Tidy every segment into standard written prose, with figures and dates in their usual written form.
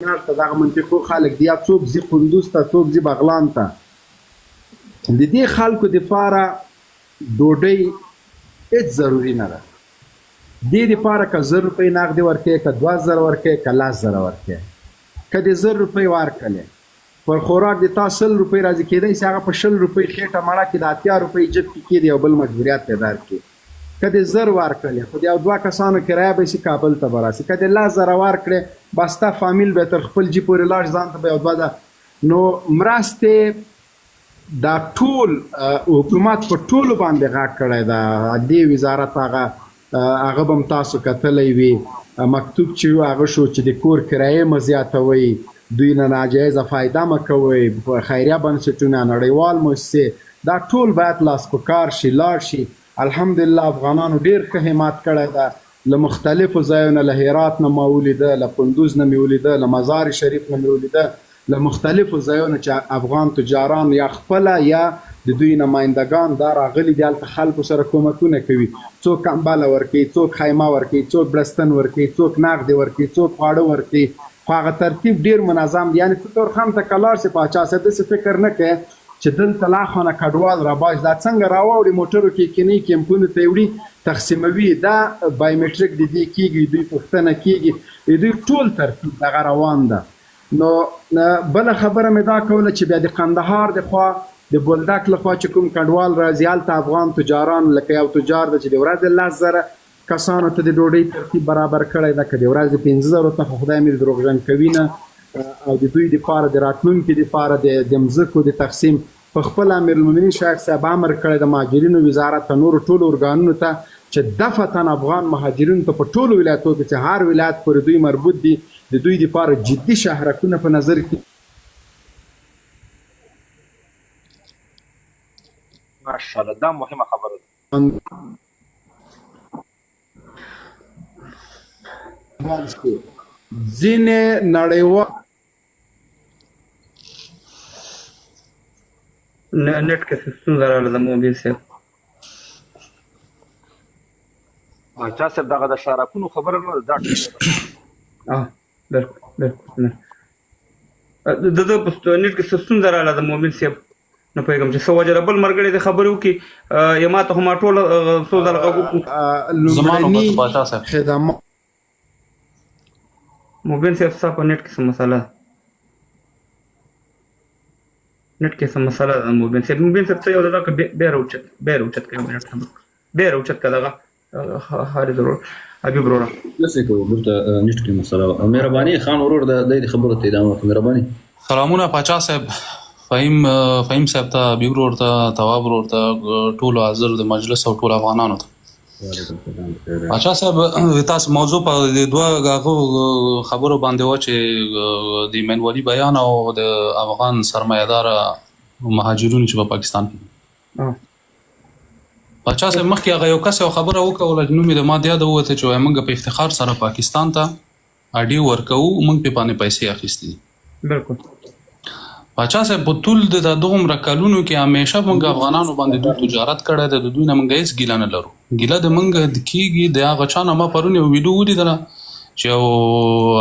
ته دغه منطقو خلک دي، یا څوک ځي قندوز ته، څوک ځي بغلان ته. د دې خلکو دپاره ډوډۍ هېڅ ضروري نه ده. دې دپاره که 1000 روپۍ نغدې ورکوې، که 2000 ورکوې، که 10000 ورکوې. که دې 1000 روپۍ ورکړلې، پر خوراک د تا 100 روپۍ راځي، کېدای شي هغه په 20 روپۍ خېټه مړه کړي، د 80 روپۍ جب کې کېږي، یو بل مجبوریت پیدا کړي. که دې 1000 ورکړلې، خو د یو 2 کسانو کرایه به شي کابل ته به راسي. که دې 10000 ورکړې، بس ستا فامیل به تر خپل جي پورې لاړ، ځان ته به یو 2 ده. نو مرستې دا ټول حکومت په ټولو باندې غږ کړی ده. دې وزارت هغه به هم تاسو کتلی وي، مکتوب چې و هغه شو چې د کور کرایې مه زیاتوئ، دوی نه ناجایزه فایده مه کوئ، خیریه بنسټونه، نړیوال مؤسسې، دا ټول باید لاس په کار شي، لاړ شي. الحمدلله افغانانو ډېر ښه همت کړی ده. له مختلفو ځایونو، له هرات نه ما ولیده، له کندوز نه مې ولیده، له مزار شریف نه مې ولیده، له مختلفو ځایونو چې افغان تجاران یا خپله یا د دوی نمایندګان دا راغلي دي، هلته خلکو سره کومکونه کوي. څوک کمبله ورکوي، څوک خیمه ورکوي، څوک بړستن ورکوي، څوک نغدې ورکوي، څوک خواړه ورکوي. خو هغه ترتیب ډېر منظم دی. یعنې ته تورخم ته که لاړ شې پاچا صاحب، داسې فکر نه کوې چې دلته لا خو نه کډوال راباسي، دا څنګه راواوړي موټرو کې کینی کیمپونو ته یې وړي تقسیموي. دا بایومټریک د دې کېږي، دوی پوښتنه کېږي، دوی ټول ترتیب دغه روان ده. نو بله خبره مې دا کوله چې بیا د قندهار د خوا د بولدک لخوا چې کوم کډوال راځي، هلته افغان تجاران لکه یو تجار ده چې د ورځې 10000 کسانو ته د ډوډۍ ترتیب برابر کړی ده، که د ورځې 15000 ته، خو خدای مې دروغجن کوي نه. او د دوی دپاره د راتلونکي دپاره د مځکو د تقسیم په خپل امیرالمؤمنین شیخ صاحب امر کړی د مهاجرینو وزارت ته، نورو ټولو ارګانونو ته، چې دفعتاً افغان مهاجرینو ته په ټولو ولایتونو کې چې هر ولایت پورې دوی مربوط دي، د دوی دپاره جدي شهرکونه په نظر کې. ماشاءالله، دا مهمه خبره ده. ځینې نړیوال नेट के सिस्टम जरा लदा मोबाइल से چا صاحب دغه د شارکونو خبره نه ده. بالکل د نیټ کې سیستم زرا له موبایل سیب نه پیغام چې سو وجره بل مرګړي د خبرو کې یما ته هم ټول سو دلغه زمانو په پاچا صاحب خدمات موبایل سیب صاحب نیټ کې څه مسله नेट के समस्या मोबाइल से ته یو دغه ډېر اوچت کا دغه هر ضرور ابي برورا لسه کو ورته نیټ کې مسله مهرباني خان ورور د خبرو ته ادامه مهرباني. سلامونه پاچا صاحب، فهیم صاحب ته، ابي برور ته، تواب برور ته، ټول حاضر د مجلس او ټول افغانانو ته. پاچا صاحب تاسو موضوع په دوه خبرو باندې و چې د منولي بیان او د افغان سرمایه‌دار مهاجرونو چې په پاکستان کې. پاچا صاحب مخکې هغه یو کس یو خبره وکړه چې نوم یې د ما د یاده ووته چې وایي موږ په افتخار سره پاکستان ته اډیو ورکوو، موږ پې باندې پیسې اخیستې دي. بالکل پاچا صاحب په ټول د دومره کلونو کې همیشه موږ افغانانو باندې دوی تجارت کړی دی، د دوی نه موږ هېڅ ګیله نه لرو. ګیله د موږ کېږي د هغه چا نه. ما پرون یو ویډیو ولیدله چې یو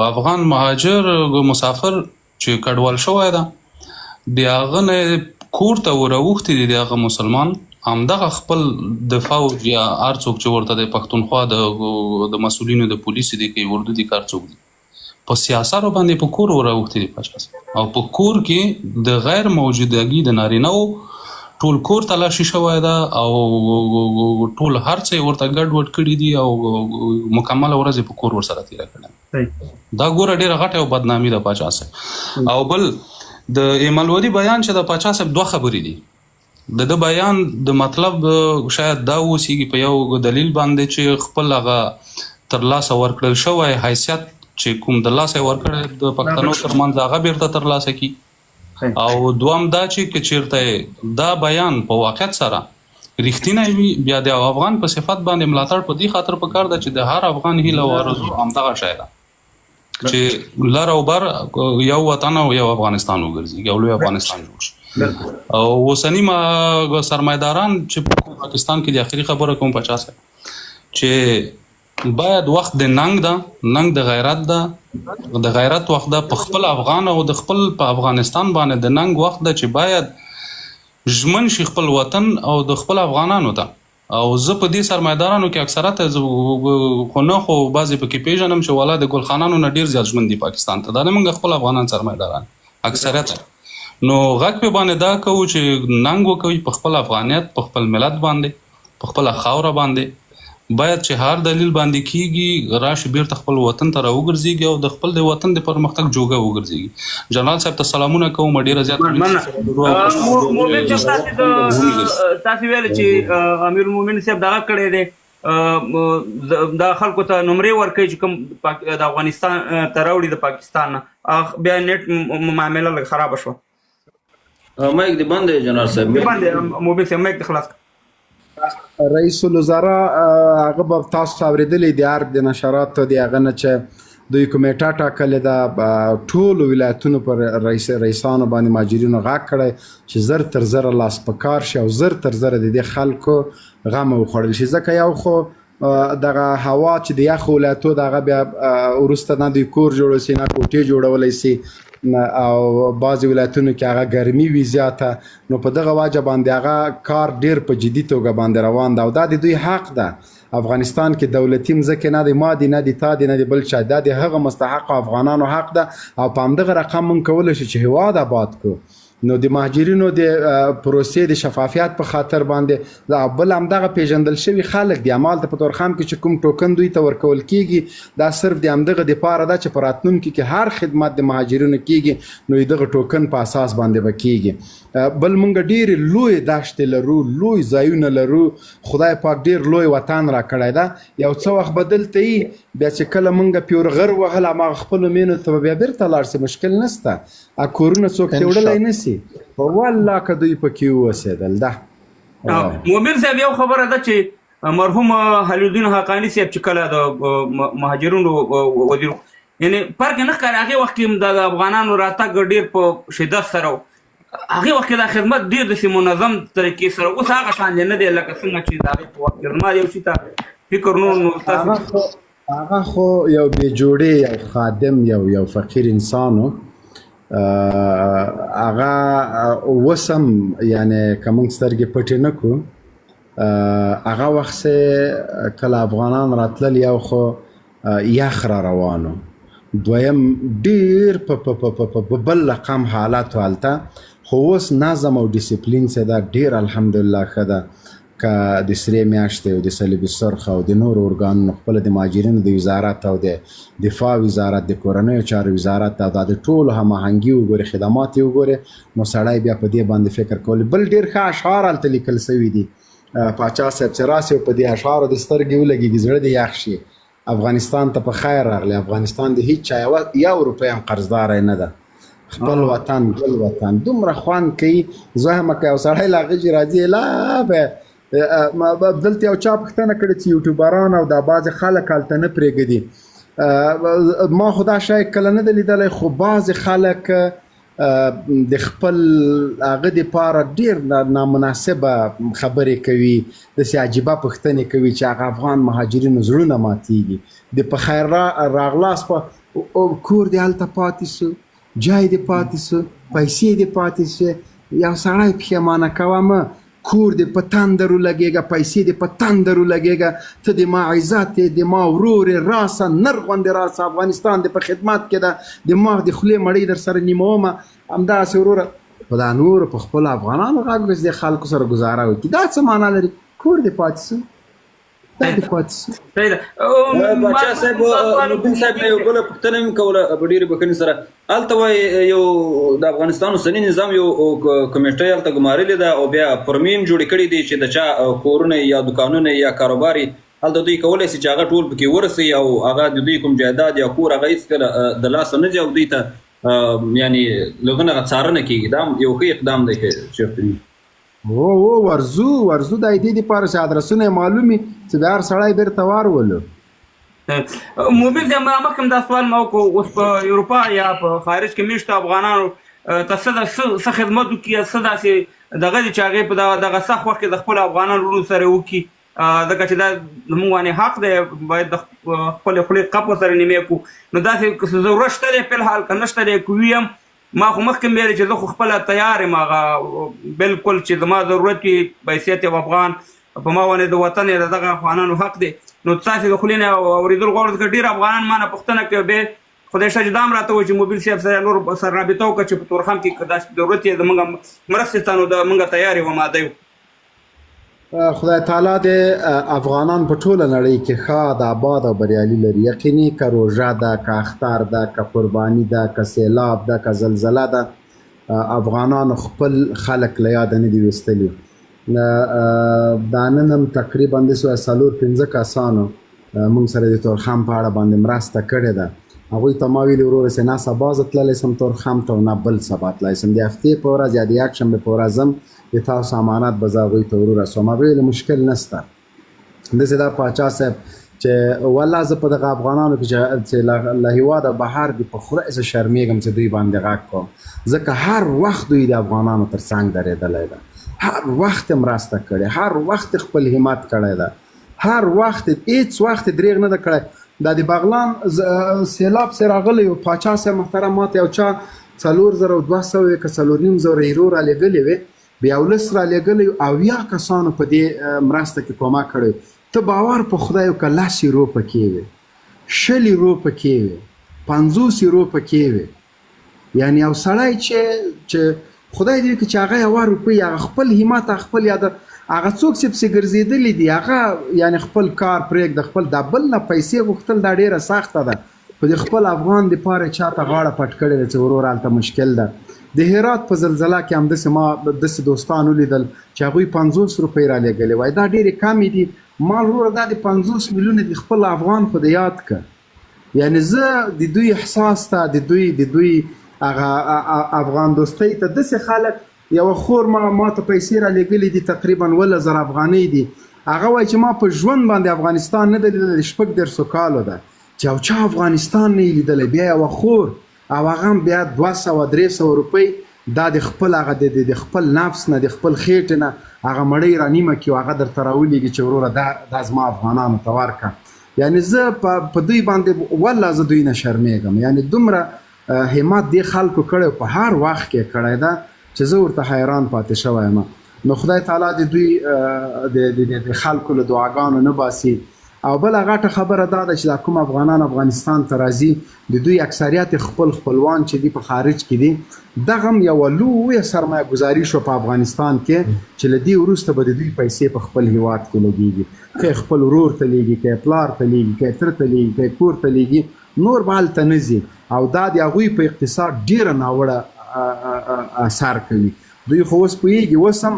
افغان مهاجر مسافر چې کډوال شوی ده، د هغه نه کور ته وراوښتي دي د هغه مسلمان، همدغه خپل د فوج یا هر څوک چې ورته د پښتونخوا د مسؤلینو د پولیسو دي کې اردو دي کار څوک دي، په سیاسارو باندې په کور وراوښتي دي پاچا صاحب. او په کور کې د غیر موجودګي د نارینه‌و ټول کور تلاشي شوی ده او ټول هر څه ورته ګډوډ کړي دي او مکمله ورځ په کور ورسره تېره کړې. دا ګوره ډېره غټه او بدنامي ده پاچا صاحب. او بل د ایملودي بیان چې د پاچا صاحب دوه خبرې دي. د بیان د مطلب شاید دا اوسېږي په یو دلیل باندې چې خپل هغه ترلاسه ورکړل شوی حیثیت چې کوم د لاسه ورکړی د پښتنو ترمنځ هغه بیرته ترلاسه کړي. او دوم دا چې که چېرته دا بیان په واقعیت سره رښتینی وي، بیا د افغان په صفت باندې ملاتړ په دې خاطر پکار ده چې د هر افغان هیله او آرزو همدغه شی ده چې لر او بر یو وطن او یو افغانستان وګرځي، یو لوی افغانستان جوړ شي. او اوسني سرمایه‌داران چې په پاکستان کې د آخري خبره کوم پاچا صاحب چې باید وخت د ننګ ده، ننګ د غیرت ده، د غیرت وخت ده په خپل افغان او د خپل په افغانستان باندې د ننګ وخت ده چې باید ژمن شي خپل وطن او د خپل افغانانو ته. او زه په دې سرمایدارانو کې اکثرت خو نه خو بعضې پکې پیژنم چې والا د ګلخانانو نه ډېر زیات ژمن دي پاکستان ته. دا نه موږ خپل افغانان سرمایداران اکثریت. نو غږ په باندې دا کوو چې ننګ وکوي په خپل افغانیت، په خپل ملت باندې، په خپله خاوره باندې. باید چې هر دلیل باندې کیږي راشي بیرته خپل وطن ته راوګرځېږي او د خپل د وطن د پرمختګ جوګه وګرځېږي. جنرال صاحب ته سلامونه کوم، ډېره زیات مومن صاحب تاسو ویل چې امیر المؤمنین صاحب دغه کړی دی دا خلکو ته نمرې ورکوي چې کوم د افغانستان ته راوړي د پاکستان نه، بیا نیټ معامله لږ خرابه شوه. مایک دې بند دی جنرال صاحب، مومن صاحب مایک دې خلاص کړه. رئیس الوزرا هغه به تاسو اورېدلی د ارګ د نشراتو د هغه نه چې دوی کمیټه ټاکلې ده ټولو ولایتونو پر رئیسانو باندې مهاجرینو غږ کړی چې زر تر زره لاس په کار شي او زر تر زره د دې خلکو غم وخوړل شي. ځکه یو خو دغه هوا چې د یخو ولایتو دغه بیا وروسته نه دوی کور جوړولی سي نه کوټې جوړولی سي او بعضې ولایتونو کې هغه ګرمي وي زیاته، نو په دغه وجه باندې هغه کار ډېر په جدي توګه باندې روان ده او دا د دوی حق ده. افغانستان کې دولتي مځکې نه دی، ما دی نه دی، تا دی نه دی، بل چا، دا د هغه مستحقو افغانانو حق ده او په همدغه رقم موږ کولی شو چې هېواد آباد کړو. نو د مهاجرینو د پروسې د شفافیت په خاطر باندې بل همدغه پیژندل شوي خلک دي. همالته په تورخم کې چې کوم ټوکن دوی ته ورکول کېږي دا صرف د همدغه دپاره ده چې په راتلونکي کې هر خدمت د مهاجرینو کېږي نو دغه ټوکن په اساس باندې به کېږي. بل موږ ډېرې لوی دښتې لرو، لوی ځایونه لرو، خدای پاک ډېر لوی وطن را کړی ده. یو څه وخت به دلته یي بیا چې کله موږ پیورغر وهل هماغه خپلو مینو ته به بیا بېرته لاړ سي، مشکل نشته. کورونه څوک ته وړلی نه سي، په والله که دوی پکې واوسېدل ده. مومن صاحب یو خبره ده چې مرحوم حلیل الدین حقاني صاحب چې کله د مهاجرینو وزیر یعنی فرق نه ښکاري، هغې وخت کې د افغانانو راتګ ډېر په شدت سره و، هغې وخت کې دا خدمت ډېر داسې منظم طریقې سره، اوس هغه شان دی نه دی لکه څنګه چې د هغې په وخت کې. زما یو شي ته فکر نو تاسو هغه خو یو بې جوړې یو خادم یو فقیر انسان و. هغه وسم یعنی که موږ سترګې پټې نه کړو هغه وخت چې کله افغانان راتلل یو خو یخ را روانو، دویم ډېر په بل رقم حالت هلته، خو اوس نظم او ډیسپلین چې دا ډېر الحمدلله ښه ده. که د سرې میاشتې او د صلیبي سرخ او د نورو ارګانونو خپله د مهاجرینو د وزارت او د دفاع وزارت، د کورنیو چارو وزارت او دا د ټولو هماهنګي وګورې، خدمات یې وګورې، نو سړی بیا په دې باندې فکر کولی. بل ډېر ښه اشعار هلته لیکل سوي دي. پاچا صاحب چې راسي او په دې اشعارو د سترګې ولګېږي زړه دې یخ شي. افغانستان ته په خیر راغلی، افغانستان د هیچ چا یو روپۍ هم قرضداری نه ده، خپل وطن ګل وطن دومره خوند کوي. زه هم که یو سړی له هغه چې راځي لا به دلته یو چا پوښتنه کړې چې یوټیوبران او دا بعضې خلک هلته نه پرېږدي. ما خو دا شی کله نه دی لیدلی، خو بعضې خلک د خپل هغه دپاره ډېر نامناسبه خبرې کوي، داسې عجیبه پوښتنې کوي چې هغه افغان مهاجرینو زړونه ماتېږي. د په خیر راغلاست، په کور دې هلته پاتې سو، جای دې پاتې سو، پیسې دې پاتې سوې، یو سړی پښیمانه کوه مه، کور دې په تندر ولګېږه، پیسې دې په تندر ولګېږه، ته د ما عزت یې، د ما ورور یې، راسه نر غوندې راسه، افغانستان دې په خدمت کې ده، د ما د خولې مړۍ در سره نیمومه. همداسې وروره خو دا نورو په خپلو افغانانو غږ وکړي، د خلکو سره ګزاره وکړي، دا څه معنا لري؟ کور دې پاتې سو، دا دې پاتې سو. باچا صاحب نورالدین صاحب نه یو بله پوښتنه مې کوله په ډېرې بښنې سره. هلته وایي یو د افغانستان اوسني نظام یو کمیټه هلته ګمارلې ده او بیا پرمیم جوړې کړي دي چې د چا کورونه یا دوکانونه یا کاروبار هلته دوی کولی شي چې هغه ټول پکې ورسوي او هغه د دوی کوم جایداد یا کور هغه هېڅکله د لاسه نه ځي او دوی ته یعنې له هغه نه څارنه کېږي. دا یو ښه اقدام دی که چېرته وي. ورزو د دې دپاره چې ادرسونه یې معلوم وي چې د هر سړی بیرته واولو. موبیل صاحب مخکې دا سوال ما وکړو، اوس په اروپا یا په خارج کې میشته افغانانو ته څه خدمت وکړي، څه داسې دغه دي چې هغې په دغه سخت وخت کې د خپلو افغانانو وروڼو سره وکړي، ځکه چې دا زموږ باندې حق دی باید د خپلې خولې قپ ورسره نیمې کړو نو داسې ضرورت شته دی فی الحال که نشته دی که وي هم ما خو مخکې ویلې چې زه خو خپله تیار یم هغه بلکل چې زما ضرورت وي بحیثیت یو افغان په ما باندې د وطن د دغه افغانانو حق دی نو تاسې د خولې نه اورېدل غواړو ځکه ډېر افغانان ما نه پوښتنه کوي بیا خدای شته چې دا هم راته وایي چې موبیل صاحب سره نور سره رابطه وکړه چې په تورخم کې که داسې ضرورت یې زموږ مرستې ته نو موږ تیار یو ماده یو خدای تعالی د افغانان په ټوله نړۍ کې ښه د آباد او بریالي لري یقیني که روژه ده که اختر ده که قرباني ده که سیلاب ده که زلزله ده افغانانو خپل خلک له یاده نه دي ویستلي دا نن هم تقریبا د 4-5 کسانو موږ سره د تورخم په اړه باندې مرسته کړې ده هغوی ته ما ویلي وروره چې نه سبا زه تللی سم تورخم ته او نه بل سبا تللی سم د هفتې په ورځ یا د یکشنبې په ورځ هم د تاسو امانت به زه هغوی ته ورورسوم هغې ویلې مشکل نشته داسې دا پاچا صاحب چې والله زه په دغه افغانانو کې چې له هېواده بهر دي په خورئ زه شرمېږم چې دوی باندې غږ کوم ځکه هر وخت دوی د افغانانو تر څنګ درېدلی ده هر وخت مرسته کړې هر وخت خپل همت کړی ده هر وخت هیڅ وخت دریغ نه ده کړی دا د بغلان سیلاب سې راغلی و پاچا صاحب محترم ماته یو چا 4,200 که 4,500 ایرو رالېږلې وې بیا 19 رالېږلی او 80 کسانو په دې مرسته کې کومک کړی ته باور په خدای وکړه 10 ایرو پکې وې 20 ایرو پکې وې 50 ایرو پکې وې یعنی یو سړی چې خدای دې وکړي چې هغه یوه روپۍ هغه خپل همت خپل یاده هغه څوک چې پسې ګرځېدلي دي هغه یعنی خپل کار پرېږده خپل دا بل نه پیسې غوښتل دا ډېره سخته ده خو د خپل افغان دپاره چاته غاړه پټ کړې ده چې ورور هلته مشکل ده د هرات په زلزله کې همداسې ما داسې دوستان ولیدل چې هغوی 50 روپۍ رالېږلې وای دا ډېرې کمې دي ما وروره دا د 50 میلیونه د خپل افغان خو د یاد کړه یعنی زه د دوی احساس ته د دوی هغه افغان دوستۍ ته داسې خلک یوه خور ما ته پیسې رالېږلې دي تقریبا 10,000 افغانۍ دي هغه وایي چې ما په ژوند باندې افغانستان نه دی لیدلی 14 کالو ده چې یو چا افغانستان نه یې لیدلی بیا یوه خور او هغه هم بیا 200-300 روپۍ دا د خپل هغه د خپل نفس نه د خپل خېټې نه هغه مړۍ رانیمه کړي او هغه درته راولېږي چې وروره دا زما افغانانو ته ورکړه یعنی زه په دوی باندې والله زه دوی نه شرمېږم یعنی دومره همت دې خلکو کړی په هر وخت کې کړی ده چې زه ورته حیران پاتې شوی یم نو خدای تعالی د دوی د خلکو له دعاګانو نه باسي او بله غټه خبره دا ده چې دا کوم افغانان افغانستان ته راځي د دوی اکثریت خپلوان چې دي په خارج کې دي دغه هم یوه لویه سرمایه ګزاري شو په افغانستان کې چې له دې وروسته به د دوی پیسې په خپل هیواد کې لګېږي که یې خپل ورور ته لیږي که یې پلار ته لیږي که یې تره ته لیږي که یې کور ته لیږي نور به هلته نه ځي او دا د هغوی په اقتصاد ډېره ناوړه اثر کوي دوی خو اوس پوهېږي اوس هم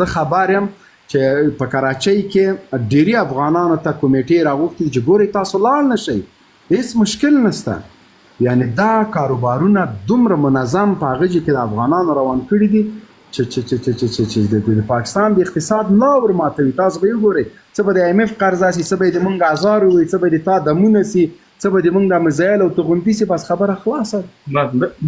زه خبر یم چې په کراچۍ کې ډېری افغانانو ته کمیټې راغوښتي چې ګورئ تاسو لاړ نه شئ هېڅ مشکل نشته یعنی دا کاروبارونه دومره منظم په هغه کې د افغانانو روان کړي دي چې د پاکستان د اقتصاد ملا ور ماتوي تاسو به یې وګورئ څه به د IMF قرض شي څه به یې د موږ ازار وي څه به یې د تا دمونه سي څه به د موږ د میزایل او توغندي سي بس خبره خلاصه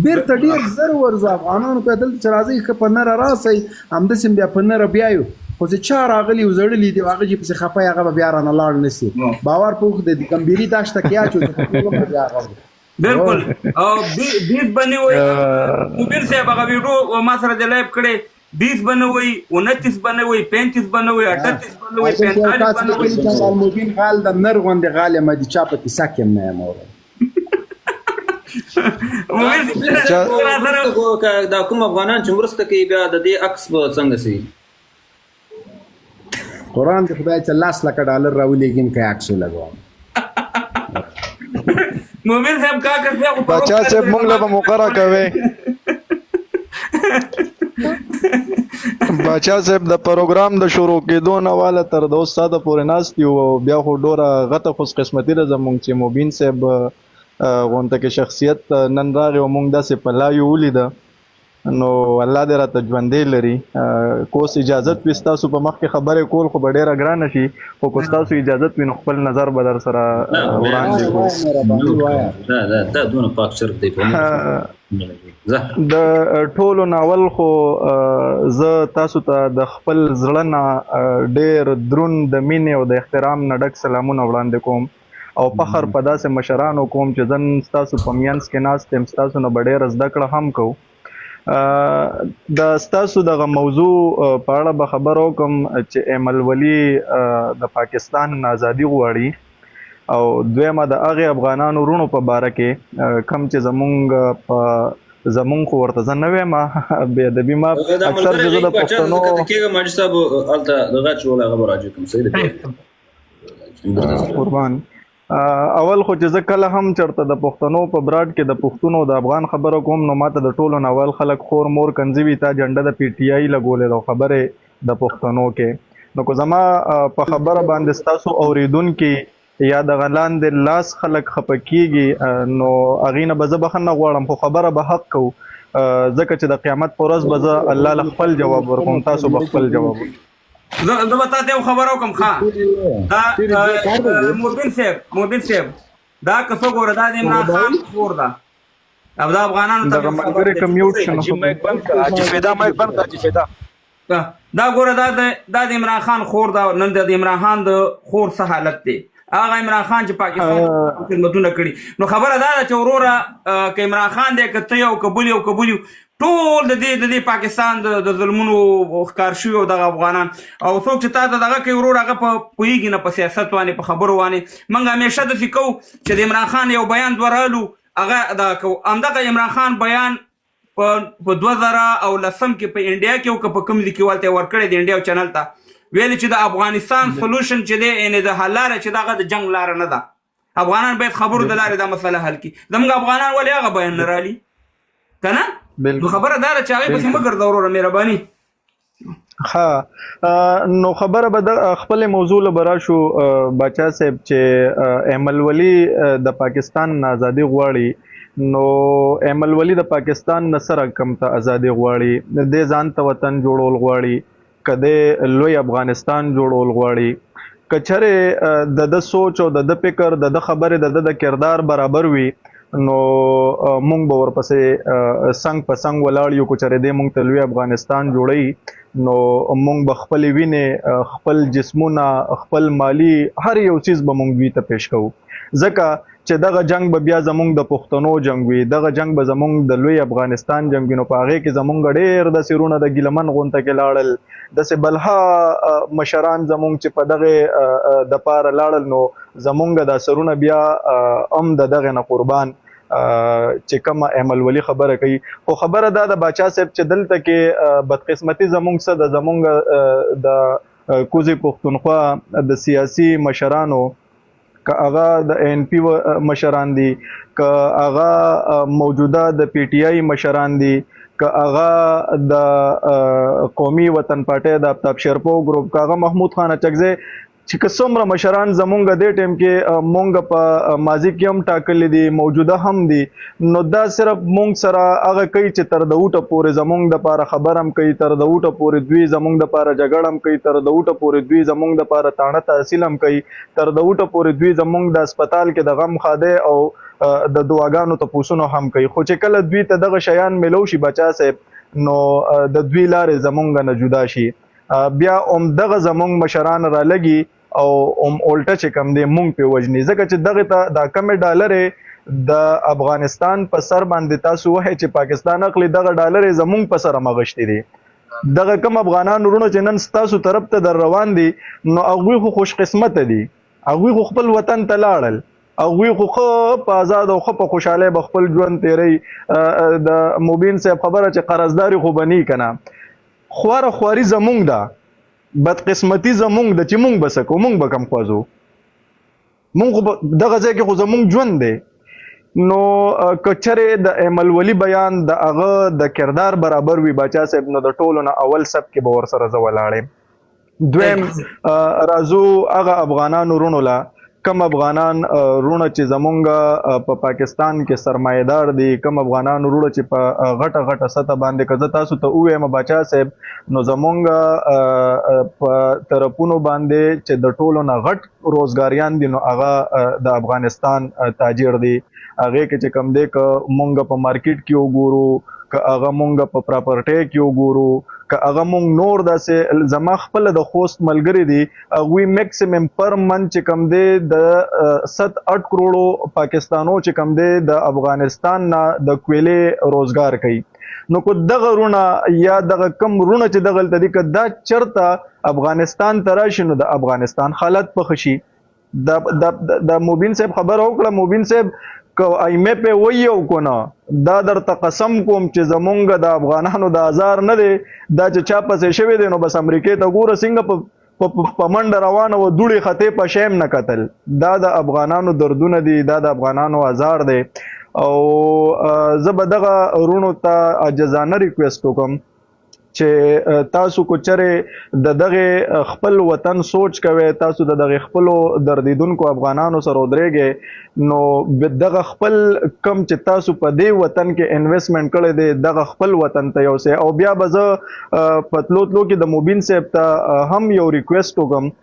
بیرته ډېر زر ورځو افغانانو ته دلته چې راځئ ښه په نره راسئ همداسې بیا په نره بیایو خو چې چا راغلي وزړلي دي هغه چې پسې خفه هغه به بیا رانه لاړ نه سي باور په وخت د کمبیري داشته کې اچو بالکل او 20 بنه وي موبیل صاحب هغه ویډیو ما سره د لایو کړي 20 بنه وي 29 بنه وي 35 بنه وي 38 بنه وي 45 بنه وي چې الموبین غال د نر غوندې غاله مدي چا په کیسه کې نه مور دا کوم افغانان چې مرسته کوي بیا د دې عکس به څنګه سي قرآن د خدای چې $10 لک راولېږم که عکس ولګوم مومن صاحب کا کرتے ہیں بچا صاحب مونږ له موقع راکوي بچا صاحب د پروګرام د شروع کېدو نه والا تر د استاد پورې ناست یو بیا خو ډوره غته خوش قسمتي ده زمونږ چې مبین صاحب غونته کې شخصیت نن راغی او مونږ داسې په لایو ولیده نو الله دې راته ژوندې لري کوس اجازت وي ستاسو په مخ کې خبرې کول خو به ډېره ګرانه شي خو که ستاسو اجازت وي نو خپل نظر به در سره وړاندې کړو دا دونه پاک شرک دی د ټولو ناول خو زه تاسو ته د خپل زړه نه ډېر دروند د مینې او د احترام نه ډک سلامونه وړاندې کوم او فخر په داسې مشرانو کوم چې زن ستاسو په منځ کې ناست یم ستاسو نه به ډېره زده کړه هم کوو د ستاسو دغه موضوع په اړه به خبر وکړم چې ایمل ولی د پاکستان نه ازادي غواړي او دویمه د هغې افغانانو وروڼو په باره کې کم چې زمونږ خو ورته زه نه ویم بې ادبي ما اکثر چې زه د پښتنو قربان اول خو چې زه کله هم چېرته د پښتنو په براډ کې د پښتون او د افغان خبره کوم نو ماته د ټولو ناول خلک خور مور کنځي وي تا جنډه د پی ټي آی لګولې ده خبرې د پښتنو کې نو که زما په خبره باندې ستاسو اورېدونکي یا دغه لاندې لاس خلک خفه کېږي نو هغې نه به زه بخښنه غواړم خو خبره به حق کوو ځکه چې د قیامت په ورځ به زه الله له خپل جواب ورکوم تاسو به خپل جواب ورکوم زه به تا ته یو خبره وکړم ښه دا موربین صاحب دا که څوک ګوره دا د عمران خان خور ده او دا افغانانو ته دا ګوره دا د عمران خان خور ده نن د عمران خان د خور څه حالت دی هغه عمران خان چې پاکستان خدمتونه کړي نو خبره دا ده چې وروره که عمران خان دی که ته یو که بل یو ټول د دې پاکستان د ظلمونو ښکار شوي او دغه افغانان او څوک چې تا ته دغه کوي ورور هغه پوهېږي نه په سیاست باندې په خبرو باندې موږ همیشه داسې کوو چې د عمران خان یو بیان دوه رالو هغه دغه کوو همدغه عمران خان بیان په 2010 کې په انډیا کې او که په کوم ځای کې ولته ورکړی د انډیا چینل ته ویلې چې د افغانستان سلوشن چې دی یعنې د حل لاره چې دغه د جنګ لاره نه ده افغانان باید خبرو د لارې دا مسله حل کړي زموږ افغانان ولې هغه بیان نه رالي که نه نو خبره دا ده چې هغې پسې مه ګرځه وروره مهرباني ها نو خبره به د خپل موضوع له به راشو باچا صاحب چې ایمل ولی د پاکستان نه ازادي غواړي نو ایمل ولی د پاکستان نه سره کم ته ازادي غواړي د ځان ته وطن جوړول غواړي که د لوی افغانستان جوړول غواړي که چېرې د سوچ او د فکر د خبرې د کردار برابر وي نو مونږ به ورپسې څنګ په څنګ ولاړ یو که چېرې دی مونږ ته لوی افغانستان جوړوي نو مونږ به خپلې وینې خپل جسمونه خپل مالی هر یو څیز به مونږ دوی ته پیش کوو ځکه چې دغه جنگ به بیا زمونږ د پښتنو جنگ وي دغه جنگ به زمونږ د لوی افغانستان جنگ وي نو په هغې کې زمونږ ډېر داسې وروڼه د ګیلمن غونته کې لاړل داسې بلها مشران زمونږ چې په دغې دپاره لاړل نو زمونږ دا سرونه بیا هم د دغې نه قربان چې کومه ایمل ولی خبره کوي خو خبره دا د باچا صاحب چې دلته کې بدقسمتي زمونږ څه د زمونږ د کوزې پښتونخوا د سیاسي مشرانو که هغه د ان پی مشران دي که هغه موجوده د پی ټی آی مشران دي که هغه د قومي وطن پارټۍ د آفتاب شیرپو ګروپ که هغه محمود خان اچکزی چې که څومره مشران زمونږ دې ټیم کې مونږ په ماضي کې هم ټاکلي دي موجوده هم دي نو دا صرف مونږ سره هغه کوي چې تر د اوټه پورې زمونږ دپاره خبر هم کوي تر د اوټه پورې دوی زمونږ دپاره جګړه هم کوي تر د اوټه پورې دوی زمونږ دپاره تاڼه تحصیل هم کوي تر د اوټه پورې دوی زمونږ د هسپتال کې د غم خادی او د دعاګانو تپوسونه هم کوي خو چې کله دوی ته دغه شیان میلو شي بچا صاحب نو د دوی لارې زمونږ نه جدا شي بیا همدغه زمونږ مشران رالګي او الټه چې کم دی مونږ پې وژني ځکه چې دغې ته دا کمې ډالرې د افغانستان په سر باندې تاسو وایئ چې پاکستان اخلي دغه ډالرې زمونږ په سره مغشتې دي دغه کم افغانان وروڼو چې نن ستاسو طرف ته در روان دي نو هغوی خو خوش قسمته دي هغوی خو خپل وطن ته لاړل هغوی خو ښه په ازاد او ښه په خوشحالۍ به خپل ژوند تېروي د مبین صاحب خبره چې قرضداري خو به نه که نه خواره خواري زمونږ ده بدقسمتي زمونږ د چې مونږ به څه کوو مونږ به کم خوځو مونږ خو دغه ځای کې خو زمونږ ژوند دی نو که چېرې د ایمل ولی بیان د هغه د کردار برابر وي باچا صاحب نو د ټولو نه اول سب کې به ورسره زه ولاړ یم دویم راځو هغه افغانانو وروڼو له کم افغانان رونه چې زمونږ په پاکستان کې سرمایدار دي، کم افغانان رونه چې په غټه غټه سطح باندې که زه تاسو ته ووایم باچا صاحب، نو زمونږ په طرفونو باندې چې د ټولو نه غټ روزګاریان دي نو هغه د افغانستان تاجر دي. هغې کې چې کوم دی که مونږ په مارکیټ کې وګورو، که هغه مونږ په پراپرټۍ کې وګورو، که هغه مونږ نور داسې زما خپله د خوست ملګري دي هغوی میکسیمم پر منت چې کوم دی د 7-8 کروڑو پاکستانو چې کوم دی د افغانستان نه د کویلې روزګار کوي. نو که دغه رونه یا دغه کم رونه چې دغلته دي که دا چرته افغانستان ته راشي نو د افغانستان حالت پخه شي. د مبین صاحب خبره وکړه، مبین صاحب که ایمه په وی او کنه دا درته قسم کوم چې زمونږ د افغانانو د ازار نه دی، دا چې چا پسې شوی دی نو بس امریکې ته ګوره څنګه په منډه روانه و دوړې خطې په شیم نه کتل. دا د افغانانو دردونه دي، دا د افغانانو ازار دی. او زه به دغه رونو ته عاجزانه ریکویسټ وکړم چې تاسو کو چرې د دغه خپل وطن سوچ کوئ، تاسو د دغه خپلو دردیدونکو افغانانو سره ودرېږئ، نو دغه خپل کم چې تاسو په دې وطن کې انویسټمنټ کړی دی دغه خپل وطن ته یوسئ. او بیا به زه په تلو کې د مبین صاحب ته هم یو ریکویسټ وکړم،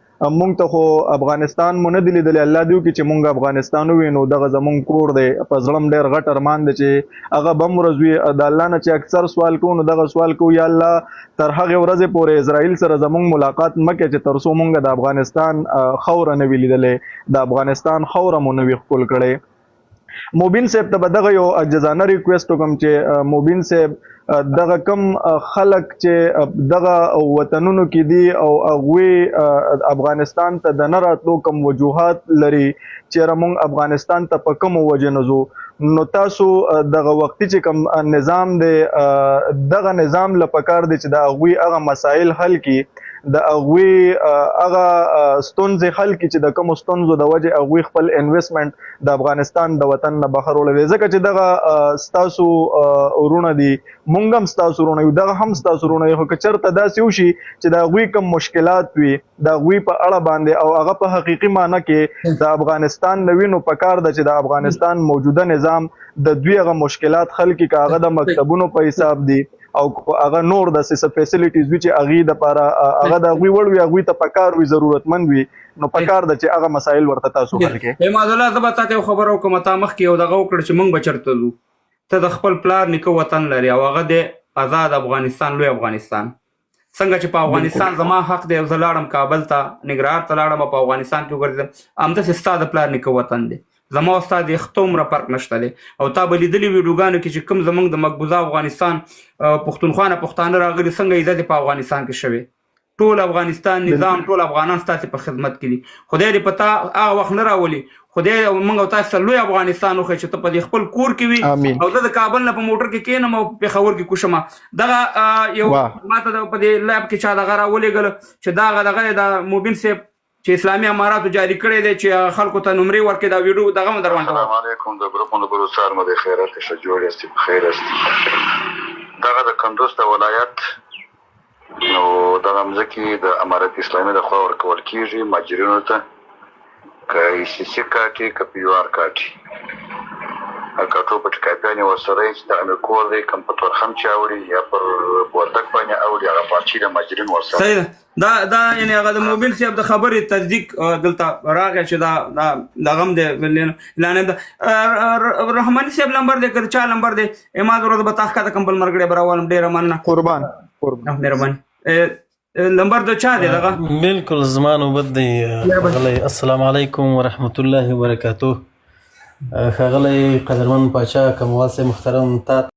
مونږ ته خو افغانستان مو نه دی لیدلی، الله دې وکړي چې مونږ افغانستان ووینو، دغه زمونږ کور دی، په زړه م ډېر غټ ارمان دی چې هغه به هم ورځ وي. د الله نه چې اکثر سوال کوو نو دغه سوال کوو یا الله تر هغې ورځې پورې اسرائیل سره زمونږ ملاقات مه کړې چې تر څو مونږ د افغانستان خوره نه وي لیدلی، د افغانستان خوره مو نه وي ښکل کړی. مبین صاحب ته به دغه یو عاجزانه ریکویسټ وکړم چې مبین صاحب دغه کم خلک چې دغه وطنونو کې دي او هغوی افغانستان ته د نه راتلو کم وجوهات لري، چېرې موږ افغانستان ته په کومو وجې نه ځو، نو تاسو دغه وختي چې کوم نظام دی دغه نظام له پکار دی چې د هغوی هغه مسایل حل کړي، د هغوی هغه ستونزې حل کړي چې د کومو ستونزو د وجې هغوی خپل انویسټمنټ د افغانستان د وطن نه بهر وړلی. ځکه چې دغه ستاسو ورونه دي، مونږ هم ستاسو ورونه یو، دغه هم ستاسو ورونه یو، خو که چېرته داسې وشي چې د هغوی کوم مشکلات وي د هغوی په اړه باندې او هغه په حقیقي معنی کې د افغانستان نه وي، نو پکار ده چې د افغانستان موجوده نظام د دوی هغه مشکلات حل کړي، که هغه د مکتبونو په حساب دي او هغه نور داسې فیسیلیټیز وي چې هغې دپاره هغه د هغوی وړ وي، هغوی ته پکار وي، ضرورتمند وي، نو پکار ده چې هغه مسایل ورته تاسو حل کړئ. عمادالله زه به تا ته یو خبره وکړم، تا مخکې یو دغه وکړه چې موږ به چېرته ځو، ته د خپل پلار نیکه وطن لري او هغه د آزاد افغانستان، لوی افغانستان. څنګه چې په افغانستان زما حق دی، زه لاړم کابل ته، ننګرهار ته لاړم او په افغانستان کې وګرځېدم، همداسې ستا د پلار نیکه وطن دی، زما او ستا د یخته عمره فرق نشته دی. او تا به لیدلي ویډیوګانو کې چې کوم زموږ د مقبوضه افغانستان پښتونخوا نه پښتانه راغلي څنګه عزت په افغانستان کې شوی، ټول افغانستان نظام ټول افغانان ستاسې په خدمت کې دي. خدای دې په تا هغه وخت نه راولي، خدای موږ او تاسو ته لوی افغانستان وښیي چې ته په دې خپل کور کې وي او زه د کابل نه په موټر کې کېنم او پېښور کې کوشم. دغه یو ماته په دې لایب کې چا دغه راولېږل چې دغه د مبین صاحب چې اسلامي اماراتو جاري کړی دی چې خلکو ته نمرې ورکړي، دا ویډیو دغه مو درباندې السلام علیکم د ګروپونو بلو سار مو د خیرات ښه جوړ یاستئ، بخیر یاستئ. دغه د کندوز د ولایت نو دغه مځکې د امارت اسلامي د خوا ورکول کېږي مهاجرینو ته، که ایسیسي کاټي که پی یو آر کاټي، کاټو په ټکاپیانې ورسره چې د امیر کور دی کوم په تورخم چې اوړي یا پر بولدک باندې اوړي هغه پارچې د مهاجرین ورسره. صحیح ده. دا یعنې هغه د مبین صاحب د خبرې تصدیق دلته راغی چې دغه هم دی اعلان ده. رحماني صاحب نمبر دی که چا نمبر دی اماد ورځ به تا ښکته کوم بل ملګری به راولم، ډېره مننه، قربان مهرباني. نمبر د چا دی دغه؟ بالکل زما نوبت دی ښاغلی. السلام علیکم ورحمت الله وبرکاتو. ښاغلی قدرمن پاچا کموال صاحب محترم، تا